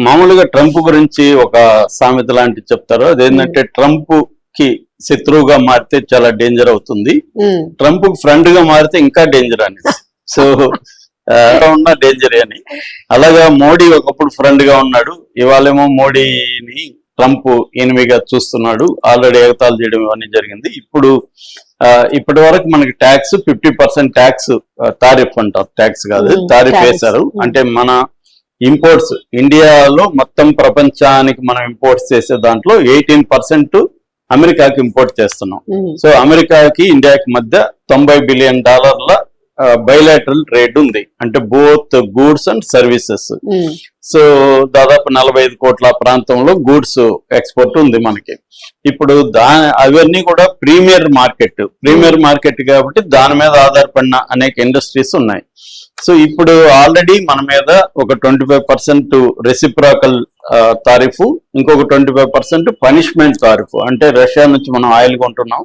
మామూలుగా ట్రంప్ గురించి ఒక సామెత లాంటిది చెప్తారు. అదేంటంటే ట్రంప్ కి శత్రువుగా మారితే చాలా డేంజర్ అవుతుంది, ట్రంప్ ఫ్రెండ్ గా మారితే ఇంకా డేంజర్ అని. సో ఉన్న డేంజర్ అని. అలాగా మోడీ ఒకప్పుడు ఫ్రెండ్ గా ఉన్నాడు, ఇవాళేమో మోడీని ట్రంప్ ఎనిమిగా చూస్తున్నాడు. ఆల్రెడీ ఎగతాళి చేయడం ఇవన్నీ జరిగింది. ఇప్పటి వరకు మనకి ట్యాక్స్ 50% ట్యాక్స్ తారిఫ్ అంటారు, ట్యాక్స్ కాదు తారిఫ్ వేశారు. అంటే మన ఇంపోర్ట్స్ ఇండియాలో మొత్తం ప్రపంచానికి మనం ఇంపోర్ట్స్ చేసే దాంట్లో 18% అమెరికాకి ఇంపోర్ట్ చేస్తున్నాం. సో అమెరికాకి ఇండియాకి మధ్య $90 బిలియన్ బైలాటరల్ ట్రేడ్ ఉంది, అంటే both goods and services. So దాదాపు 45 కోట్ల ప్రాంతంలో గూడ్స్ ఎక్స్పోర్ట్ ఉంది మనకి. ఇప్పుడు అవన్నీ కూడా ప్రీమియర్ మార్కెట్ కాబట్టి దాని మీద ఆధారపడిన అనేక ఇండస్ట్రీస్ ఉన్నాయి. సో ఇప్పుడు ఆల్రెడీ మన మీద ఒక 25% రెసిప్రాకల్ తారిఫ్, ఇంకొక 25% పనిష్మెంట్ తారిఫ్. అంటే రష్యా నుంచి మనం ఆయిల్ కొంటున్నాం,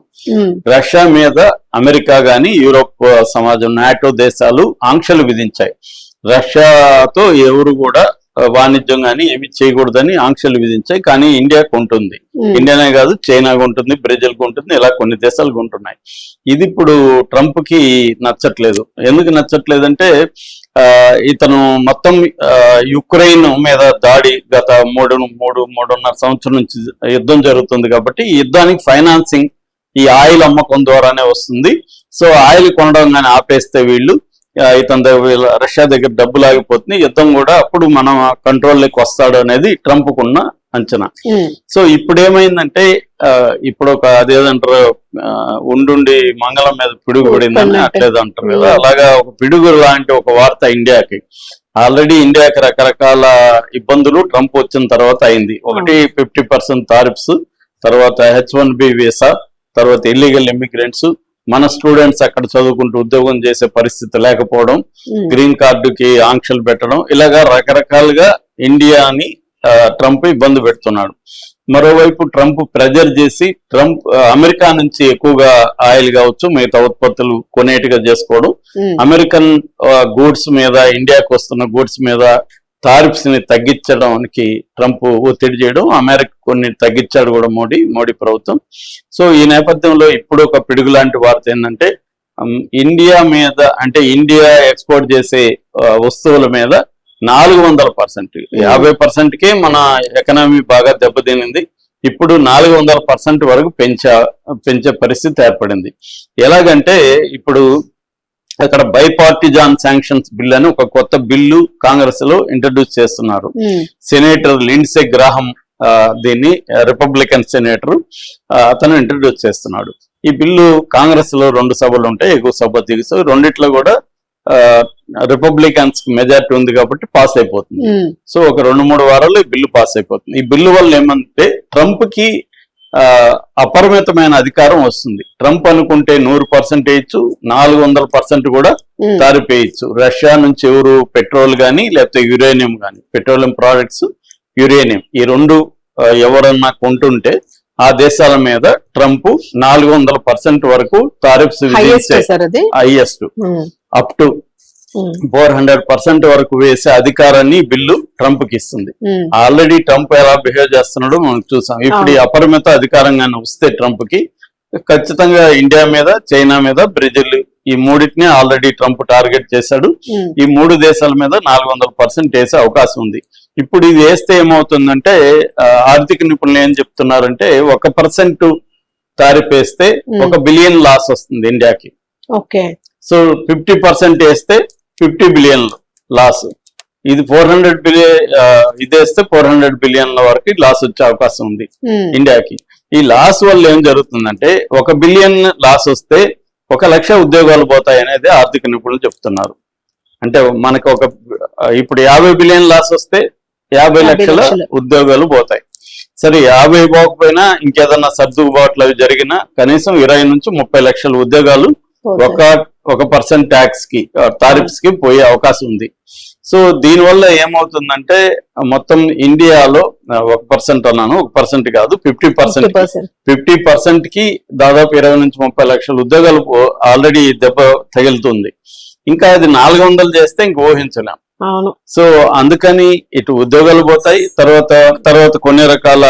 రష్యా మీద అమెరికా గాని యూరోప్ సమాజం నాటో దేశాలు ఆంక్షలు విధించాయి. రష్యాతో ఎవరు కూడా వాణిజ్యం గానీ ఏమి చేయకూడదని ఆంక్షలు విధించాయి. కానీ ఇండియాకు ఉంటుంది, ఇండియానే కాదు చైనాకు ఉంటుంది, బ్రెజిల్కు ఉంటుంది, ఇలా కొన్ని దేశాలకు ఉంటున్నాయి. ఇది ఇప్పుడు ట్రంప్ కి నచ్చట్లేదు. ఎందుకు నచ్చట్లేదంటే ఇతను మొత్తం యుక్రెయిన్ మీద దాడి గత 3.5 సంవత్సరం నుంచి యుద్ధం జరుగుతుంది కాబట్టి ఈ యుద్ధానికి ఫైనాన్సింగ్ ఈ ఆయిల్ అమ్మకం ద్వారానే వస్తుంది. సో ఆయిల్ కొనడం కానీ ఆపేస్తే వీళ్ళు రష్యా దగ్గర డబ్బులు ఆగిపోతుంది, యుద్ధం కూడా అప్పుడు మనం కంట్రోల్లోకి వస్తాడు అనేది ట్రంప్ కున్న అంచనా. సో ఇప్పుడు ఏమైందంటే ఇప్పుడు ఒక అదేదంటారు ఉండుండి మంగళం మీద పిడుగు పడిందని అట్లేదంటారు కదా, అలాగా ఒక పిడుగు లాంటి ఒక వార్త ఇండియాకి. ఆల్రెడీ ఇండియాకి రకరకాల ఇబ్బందులు ట్రంప్ వచ్చిన తర్వాత అయింది. ఒకటి 50% తారిఫ్స్, తర్వాత H1B వీసా, తర్వాత ఇల్లీగల్ ఇమిగ్రెంట్స్, మన స్టూడెంట్స్ అక్కడ చదువుకుంటూ ఉద్యోగం చేసే పరిస్థితి లేకపోవడం, గ్రీన్ కార్డుకి ఆంక్షలు పెట్టడం, ఇలాగా రకరకాలుగా ఇండియాని ట్రంప్ ఇబ్బంది పెడుతున్నాడు. మరోవైపు ట్రంప్ ప్రెజర్ చేసి అమెరికా నుంచి ఎక్కువగా ఆయిల్ కావచ్చు మిగతా ఉత్పత్తులు కొనేట్టుగా చేసుకోవడం, అమెరికన్ గూడ్స్ మీద ఇండియాకు వస్తున్న గూడ్స్ మీద టారిఫ్స్ ని తగ్గించడానికి ట్రంప్ ఒత్తిడి చేయడం, అమెరికా కొన్ని తగ్గించాడు కూడా మోడీ ప్రభుత్వం. సో ఈ నేపథ్యంలో ఇప్పుడు ఒక పిడుగు లాంటి వార్త ఏంటంటే ఇండియా మీద, అంటే ఇండియా ఎక్స్పోర్ట్ చేసే వస్తువుల మీద 400%, 50%కే మన ఎకనామీ బాగా దెబ్బతినింది. ఇప్పుడు 400% వరకు పెంచే పరిస్థితి ఏర్పడింది. ఎలాగంటే ఇప్పుడు అక్కడ బైపార్టిజాన్ శాంక్షన్స్ బిల్ అని ఒక కొత్త బిల్లు కాంగ్రెస్ లో ఇంట్రడ్యూస్ చేస్తున్నారు. సెనేటర్ లిండ్సే గ్రాహం దీన్ని రిపబ్లికన్ సెనేటర్ అతను ఇంట్రడ్యూస్ చేస్తున్నాడు. ఈ బిల్లు కాంగ్రెస్ లో 2 సభలు ఉంటాయి, ఎగువ సభ దిగువ సభ, రెండిట్లో కూడా రిపబ్లికన్స్ మెజారిటీ ఉంది కాబట్టి పాస్ అయిపోతుంది. సో ఒక 2-3 వారాల్లో ఈ బిల్లు పాస్ అయిపోతుంది. ఈ బిల్లు వల్ల ఏమంటే ట్రంప్ కి అపరిమితమైన అధికారం వస్తుంది. ట్రంప్ అనుకుంటే 100% వేయచ్చు, 400% కూడా తారిఫ్ వేయచ్చు. రష్యా నుంచి ఎవరు పెట్రోల్ కానీ లేకపోతే యురేనియం కానీ, పెట్రోలియం ప్రోడక్ట్స్, యురేనియం, ఈ 2 ఎవరన్నా కొంటుంటే ఆ దేశాల మీద ట్రంప్ 400% వరకు తారిఫ్స్ విధించే, హైయెస్ట్ అప్ టు 400% వరకు వేసే అధికారాన్ని బిల్లు ట్రంప్ కి ఇస్తుంది. ఆల్రెడీ ట్రంప్ ఎలా బిహేవ్ చేస్తున్నాడో మనం చూసాం. ఇప్పుడు ఈ అపరిమిత అధికారంగానే వస్తే ట్రంప్ కి ఖచ్చితంగా ఇండియా మీద, చైనా మీద, బ్రెజిల్, ఈ మూడింటిని ఆల్రెడీ ట్రంప్ టార్గెట్ చేశాడు. ఈ 3 దేశాల మీద 400% వేసే అవకాశం ఉంది. ఇప్పుడు ఇది వేస్తే ఏమవుతుందంటే ఆర్థిక నిపుణులు ఏం చెప్తున్నారంటే 1% తారిఫ్ వేస్తే $1 బిలియన్ లాస్ వస్తుంది ఇండియాకి. సో 50% వేస్తే $50 బిలియన్ లాస్. ఇది 400 బిలియన్, ఇది వేస్తే 400 బిలియన్ల వరకు లాస్ వచ్చే అవకాశం ఉంది ఇండియాకి. ఈ లాస్ వల్ల ఏం జరుగుతుందంటే 1 బిలియన్ లాస్ వస్తే 1 లక్ష ఉద్యోగాలు పోతాయి అనేది ఆర్థిక నిపుణులు చెప్తున్నారు. అంటే మనకు ఇప్పుడు 50 బిలియన్ లాస్ వస్తే 50 లక్షల ఉద్యోగాలు పోతాయి. సరే 50 పోకపోయినా ఇంకేదన్నా సర్దుబాట్లు అవి జరిగినా కనీసం 20 నుంచి 30 లక్షల ఉద్యోగాలు 1% ట్యాక్స్ కి, టారిఫ్స్ కి పోయే అవకాశం ఉంది. సో దీనివల్ల ఏమవుతుందంటే మొత్తం ఇండియాలో 1% అన్నాను, 1% కాదు 50% కి దాదాపు 20 నుంచి 30 లక్షల ఉద్యోగాలు ఆల్రెడీ దెబ్బ తగులుతుంది. ఇంకా అది 400 చేస్తే ఇంక ఊహించలేం. అవును. సో అందుకని ఇటు ఉద్యోగాలు పోతాయి, తర్వాత కొన్ని రకాల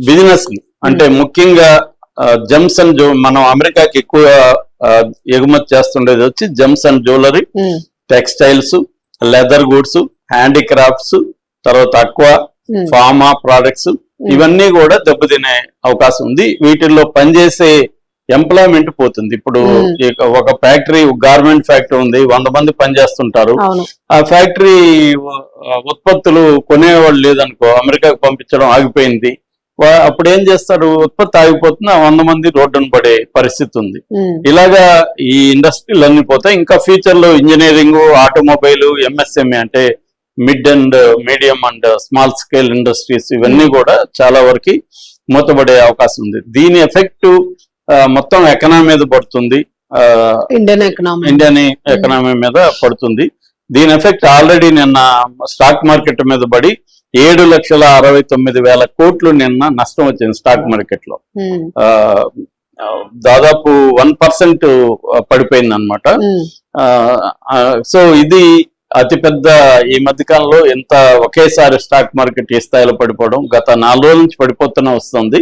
బిజినెస్లు అంటే ముఖ్యంగా జెమ్స్ అండ్ మనం అమెరికాకి ఎక్కువ ఎగుమతి చేస్తుండేది వచ్చి gems and jewellery, textiles, leather goods, handicrafts, తర్వాత అక్వా, ఫార్మా ప్రొడక్ట్స్, ఇవన్నీ కూడా దెబ్బతినే అవకాశం ఉంది. వీటిల్లో పనిచేసే ఎంప్లాయ్మెంట్ పోతుంది. ఇప్పుడు ఒక ఫ్యాక్టరీ, గార్మెంట్ ఫ్యాక్టరీ ఉంది, 100 మంది పనిచేస్తుంటారు. ఆ ఫ్యాక్టరీ ఉత్పత్తులు కొనేవాళ్ళు లేదనుకో, అమెరికాకు పంపించడం ఆగిపోయింది. అప్పుడు ఏం చేస్తారు, ఉత్పత్తి ఆగిపోతుంది, 100 మంది రోడ్డును పడే పరిస్థితి ఉంది. ఇలాగా ఈ ఇండస్ట్రీలు అన్ని పోతాయి. ఇంకా ఫ్యూచర్ లో ఇంజనీరింగ్, ఆటోమొబైల్, ఎంఎస్ఎంఈ అంటే mid and medium and small scale industries, ఇవన్నీ కూడా చాలా వరకు మూతపడే అవకాశం ఉంది. దీని ఎఫెక్ట్ మొత్తం ఎకనామీ మీద పడుతుంది, ఇండియన్ ఎకనామీ మీద పడుతుంది. దీని ఎఫెక్ట్ ఆల్రెడీ నిన్న స్టాక్ మార్కెట్ మీద పడి 7,69,000 కోట్లు నిన్న నష్టం వచ్చింది స్టాక్ మార్కెట్ లో. దాదాపు 1% పడిపోయింది అనమాట. సో ఇది అతిపెద్ద ఈ మధ్యకాలంలో ఎంత ఒకేసారి స్టాక్ మార్కెట్ ఈ స్థాయిలో పడిపోవడం గత 4 రోజుల నుంచి పడిపోతూనే వస్తుంది.